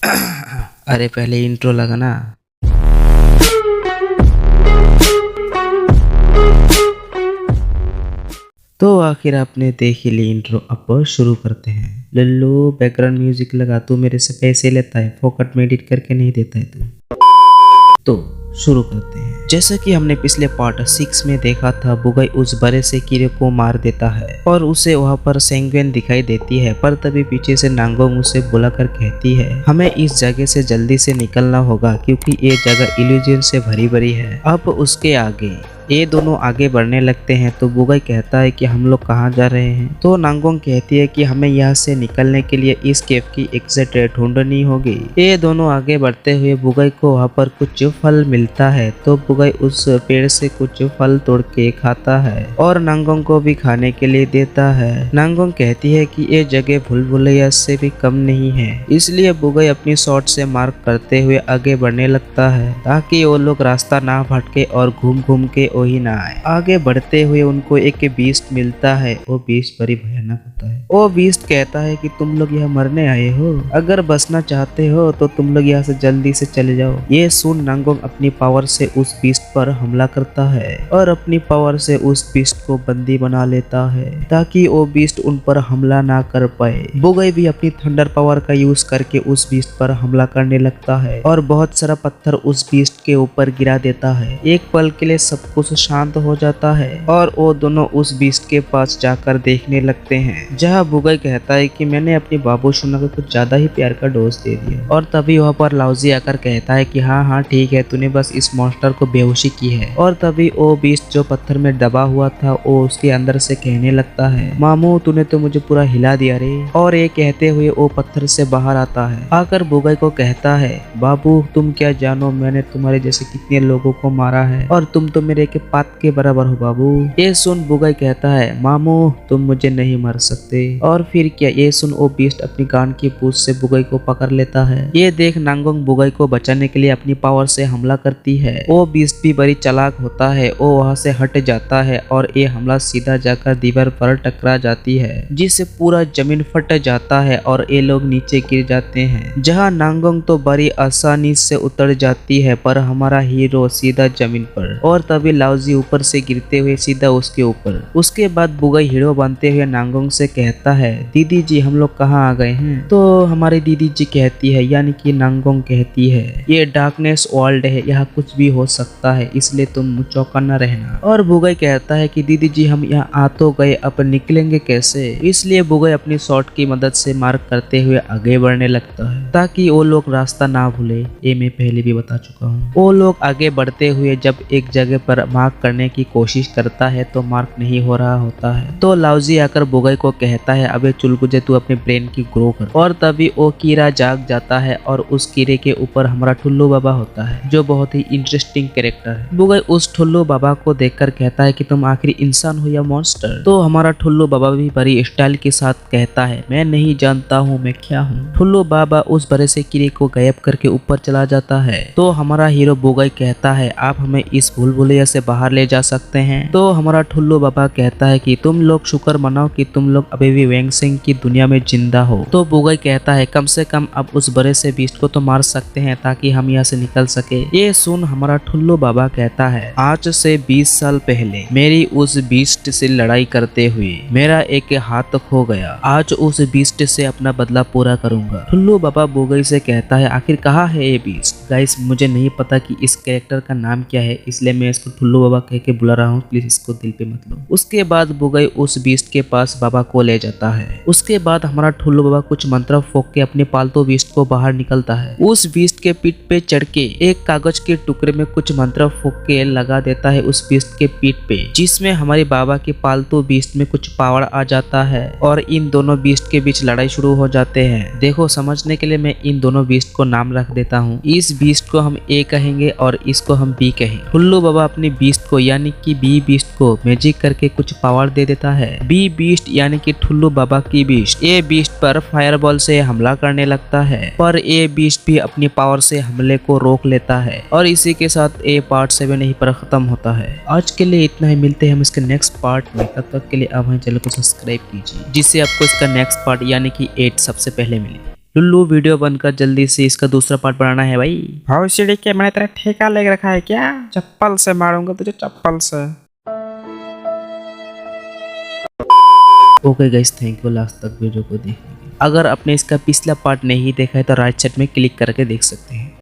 अरे पहले इंट्रो लगाना। तो आखिर आपने देख ही ली इंट्रो, अब शुरू करते हैं। लल्लू बैकग्राउंड म्यूजिक लगा, तू मेरे से पैसे लेता है, फोकट में एडिट करके नहीं देता है तू। तो शुरू करते हैं। जैसा कि हमने पिछले पार्ट 6 में देखा था, बुगाई उस बड़े से कीड़े को मार देता है और उसे वहां पर सेंगवेन दिखाई देती है। पर तभी पीछे से नांगोंग उसे बुलाकर कहती है, हमें इस जगह से जल्दी से निकलना होगा क्योंकि ये जगह इल्यूजन से भरी भरी है। अब उसके आगे ये दोनों आगे बढ़ने लगते हैं तो बुगाई कहता है कि हम लोग कहाँ जा रहे हैं। तो नांगोंग कहती है कि हमें यहाँ से निकलने के लिए इस केव की एग्जिट ढूंढनी होगी। ये दोनों आगे बढ़ते हुए बुगाई को वहाँ पर कुछ फल मिलता है तो बुगाई उस पेड़ से कुछ फल तोड़ के खाता है और नांगोंग को भी खाने के लिए देता है। नांगोंग कहती है कि ये जगह भूल-भुलैया से भी कम नहीं है, इसलिए बुगाई अपनी शॉर्ट से मार्क करते हुए आगे बढ़ने लगता है ताकि वो लोग रास्ता ना भटके और घूम घूम के वही ना आए। आगे बढ़ते हुए उनको एक बीस्ट मिलता है। वो बीस्ट बड़ी भयानक होता है। वो बीस्ट कहता है कि तुम लोग यहाँ मरने आए हो, अगर बचना चाहते हो तो तुम लोग यहाँ से जल्दी से चले जाओ। ये सुन नांगोंग अपनी पावर से उस बीस्ट पर हमला करता है और अपनी पावर से उस बीस्ट को बंदी बना लेता है ताकि वो बीस्ट उन पर हमला ना कर पाए। बुगाई भी अपनी थंडर पावर का यूज करके उस बीस्ट पर हमला करने लगता है और बहुत सारा पत्थर उस बीस्ट के ऊपर गिरा देता है। एक पल के लिए सब कुछ शांत हो जाता है और वो दोनों उस बीस्ट के पास जाकर देखने लगते हैं, जहाँ बुगाई कहता है कि मैंने अपनी बाबू सुना को कुछ ज्यादा ही प्यार का डोज दे दिया। और तभी वहाँ पर लाउजी आकर कहता है कि हाँ हाँ ठीक है, तूने बस इस मॉन्स्टर को बेहोशी की है। और तभी वो बीस्ट जो पत्थर में दबा हुआ था वो उसके अंदर से कहने लगता है, मामू तूने तो मुझे पूरा हिला दिया रे। और ये कहते हुए वो पत्थर से बाहर आता है, आकर बुगाई को कहता है, बाबू तुम क्या जानो, मैंने तुम्हारे जैसे कितने लोगों को मारा है और तुम तो मेरे के पात के बराबर हो बाबू। ये सुन बुगाई कहता है, मामू तुम मुझे नहीं मार सकते। और फिर क्या, ये सुन वो बीस्ट अपनी कान की पूंछ से बुगाई को पकड़ लेता है। ये देख नांगोंग बुगाई को बचाने के लिए अपनी पावर से हमला करती है। वो बीस्ट भी बड़ी चालाक होता है, वो वहाँ से हट जाता है और ये हमला सीधा जाकर दीवार पर टकरा जाती है जिससे पूरा जमीन फट जाता है और ये लोग नीचे गिर जाते हैं, जहाँ नांगोंग तो बड़ी आसानी से उतर जाती है पर हमारा हीरो सीधा जमीन पर। और तभी लाउजी ऊपर से गिरते हुए सीधा उसके ऊपर। उसके बाद बुगाई हीरो बनते हुए नांगोंग से कहता है, दीदी जी हम लोग कहाँ आ गए हैं। तो हमारी दीदी जी कहती है, यानी कि नांगोंग कहती है, ये डार्कनेस वर्ल्ड है, यहाँ कुछ भी हो सकता है, इसलिए तुम चौकन्ना रहना। और बुगाई कहता है कि दीदी जी हम यहाँ आ तो गए, अब निकलेंगे कैसे। इसलिए बुगाई अपनी शॉर्ट की मदद से मार्क करते हुए आगे बढ़ने लगता है ताकि वो लोग रास्ता ना भूले। ये मैं पहले भी बता चुका हूँ। वो लोग आगे बढ़ते हुए जब एक जगह पर मार्क करने की कोशिश करता है तो मार्क नहीं हो रहा होता है। तो लाउजी आकर बुगाई को कहता है, अबे चुलकुजे तू अपने ब्रेन की ग्रो कर। और तभी वो कीड़ा जाग जाता है और उस कीड़े के ऊपर हमारा ठुल्लू बाबा होता है जो बहुत ही इंटरेस्टिंग कैरेक्टर है। बुगाई उस ठुल्लू बाबा को देखकर कहता है कि तुम आखिर इंसान हो या मॉन्स्टर। तो हमारा ठुल्लू बाबा भी बड़ी स्टाइल के साथ कहता है, मैं नहीं जानता हूँ मैं क्या हूँ। ठुल्लू बाबा उस बड़े से कीड़े को गायब करके ऊपर चला जाता है। तो हमारा हीरो बुगाई कहता है, आप हमें इस भूल-भुलैया से बाहर ले जा सकते हैं। तो हमारा ठुल्लू बाबा कहता है कि तुम लोग शुक्र मनाओ कि तुम लोग अभी भी वैंगसिंग की दुनिया में जिंदा हो। तो बुगाई कहता है, कम से कम अब उस बड़े से बीस्ट को तो मार सकते हैं ताकि हम यहाँ से निकल सके। ये सुन हमारा ठुल्लू बाबा कहता है, आज से 20 साल पहले मेरी उस बीस्ट से लड़ाई करते हुए मेरा एक हाथ खो गया, आज उस बीस्ट से अपना बदला पूरा करूंगा। ठुल्लू बाबा बुगाई से कहता है, आखिर कहाँ है ये बीस्ट। गाइस मुझे नहीं पता कि इस कैरेक्टर का नाम क्या है, इसलिए मैं इसको ठुल्लू बाबा कह के बुला रहा हूँ, प्लीज इसको दिल पे मत लो। उसके बाद बुगाई उस बीस्ट के पास बाबा को ले जाता है। उसके बाद हमारा ठुल्लू बाबा कुछ मंत्र फूंक के अपने पालतू बीस्ट को बाहर निकलता है। उस बीस्ट के पीठ पे चढ़ के एक कागज के टुकड़े में कुछ मंत्र फूंक के लगा देता है उस बीस्ट के पीठ पे, जिसमें हमारे बाबा के पालतू बीस्ट में कुछ पावर आ जाता है और इन दोनों बीस्ट के बीच लड़ाई शुरू हो जाते हैं। देखो समझने के लिए मैं इन दोनों बीस्ट को नाम रख देता हूँ। इस बीस्ट को हम ए कहेंगे और इसको हम बी कहेंगे। ठुल्लू बाबा अपनी बीस्ट को यानी कि बी बीस्ट को मैजिक करके कुछ पावर दे देता है। बी बीस्ट यानी कि ठुल्लू बाबा की बीस्ट ए बीस्ट पर फायरबॉल से हमला करने लगता है, पर ए बीस्ट भी अपनी पावर से हमले को रोक लेता है और इसी के साथ ए पार्ट 7 यहीं पर खत्म होता है। आज के लिए इतना ही, मिलते हैं हम इसके नेक्स्ट पार्ट में। तब तक के लिए आप हमारे चैनल को सब्सक्राइब कीजिए जिससे आपको इसका नेक्स्ट पार्ट यानी कि 8 सबसे पहले मिले। लुल्लू वीडियो बनकर जल्दी से इसका दूसरा पार्ट बनाना है भाई। भौसीड़ी के मैंने तेरा ठेका ले रखा है क्या? चप्पल से मारूंगा तुझे, चप्पल से। Okay guys, thank you last तक वीडियो को देखने के लिए। अगर आपने इसका पिछला पार्ट नहीं देखा है तो राइट साइड में क्लिक करके देख सकते हैं।